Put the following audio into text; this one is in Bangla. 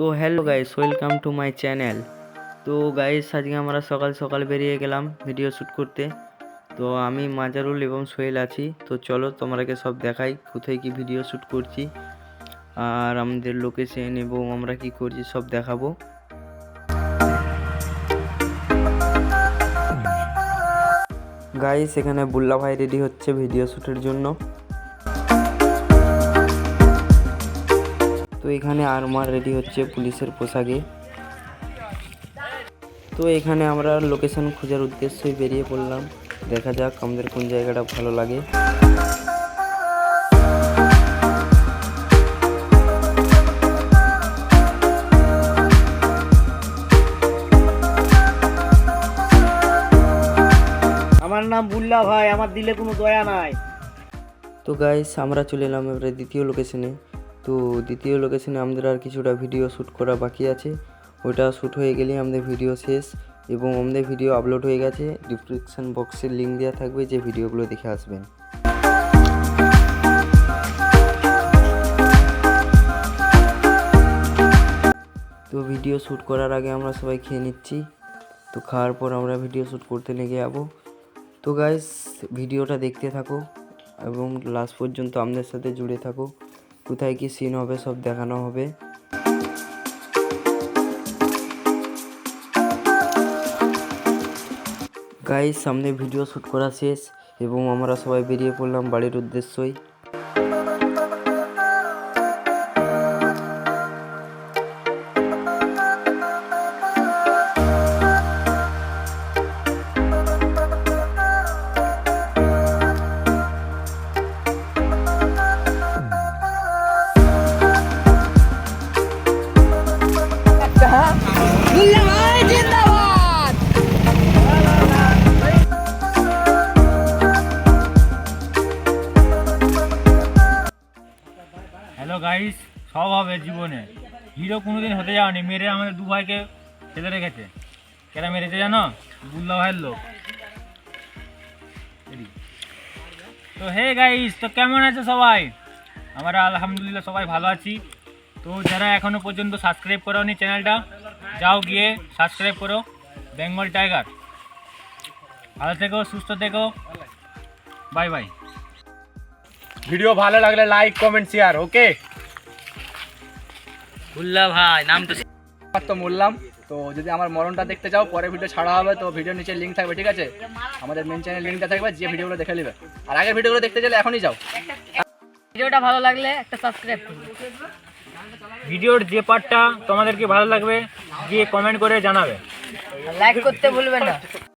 তো hello guys, welcome to my channel. তো গাইস, আজকে আমরা সকাল সকাল বেরিয়ে গেলাম ভিডিও শ্যুট করতে। তো আমি মাজারুল এবং সোহেল আছি। তো চলো তোমাদেরকে সব দেখাই কোথায় কি ভিডিও শ্যুট করছি আর আমাদের লোকেশন এবং আমরা কি করছি সব দেখাবো। গাইস, এখানে বুল্লা ভাই রেডি হচ্ছে ভিডিও শ্যুটের জন্য। তো এখানে আরমার রেডি হচ্ছে পুলিশের পোশাকে। তো এখানে আমরা লোকেশন খোঁজার উদ্দেশ্যে বেরিয়ে পড়লাম। দেখা যাক আমাদের কোন জায়গাটা ভালো লাগে। আমার নাম বুল্লা ভাই, আমার দিলে কোনো দয়া নাই। তো গাইস, আমরা চলে এলাম এবারে দ্বিতীয় লোকেশনে। তো দ্বিতীয় লোকেশনে আমাদের আর কিছুটা ভিডিও শ্যুট করা বাকি আছে। ওইটা শ্যুট হয়ে গেলেই আমাদের ভিডিও শেষ এবং আমাদের ভিডিও আপলোড হয়ে গেছে। ডিসক্রিপশন বক্সে লিঙ্ক দেওয়া থাকবে, যে ভিডিওগুলো দেখে আসবেন। তো ভিডিও শ্যুট করার আগে আমরা সবাই খেয়ে নিচ্ছি। তো খাওয়ার পর আমরা ভিডিও শ্যুট করতে লেগে যাবো। তো গাইস, ভিডিওটা দেখতে থাকো এবং লাস্ট পর্যন্ত আমাদের সাথে জুড়ে থাকো। কোথায় কি সিন হবে সব দেখানো হবে। গাইস, সামনে ভিডিও শ্যুট করা শেষ এবং আমরা সবাই বেরিয়ে পড়লাম বাড়ির উদ্দেশ্যই। হ্যালো গাইস, সব হবে জীবনে। হিরো কোনোদিন হতে যাওয়ানি, মেরে আমাদের দু ভাইকে ফেলে রেখেছে। কেন মেরেছে জানো? বুল্লা ভাইয়ের লোক। তো হে গাইস, তো কেমন আছে সবাই? আমরা আলহামদুলিল্লাহ সবাই ভালো আছি। তো যারা এখনো পর্যন্ত সাবস্ক্রাইব করোনি চ্যানেলটা, যাও গিয়ে সাবস্ক্রাইব করো। বেঙ্গল টাইগার। ভালো থেকো, সুস্থ থেকো। Bye bye. ভিডিও ভালো লাগলে লাইক, কমেন্ট, শেয়ার। ওকে, বুল্লা ভাই নাম তো বললাম। তো যদি আমার মরণটা দেখতে চাও, পরে ভিডিও ছাড়া হবে, তো ভিডিও নিচে লিঙ্ক থাকবে, ঠিক আছে? আমাদের মেন চ্যানেল লিঙ্কটা থাকবে, যে ভিডিওগুলো দেখে নেবে। আর আগের ভিডিওগুলো দেখতে গেলে এখনই যাও। ভিডিওটা ভালো লাগলে একটা সাবস্ক্রাইব করুন। ভিডিওর যে পার্টটা তোমাদেরকে ভালো লাগবে গিয়ে কমেন্ট করে জানাবে। লাইক করতে ভুলবেন না।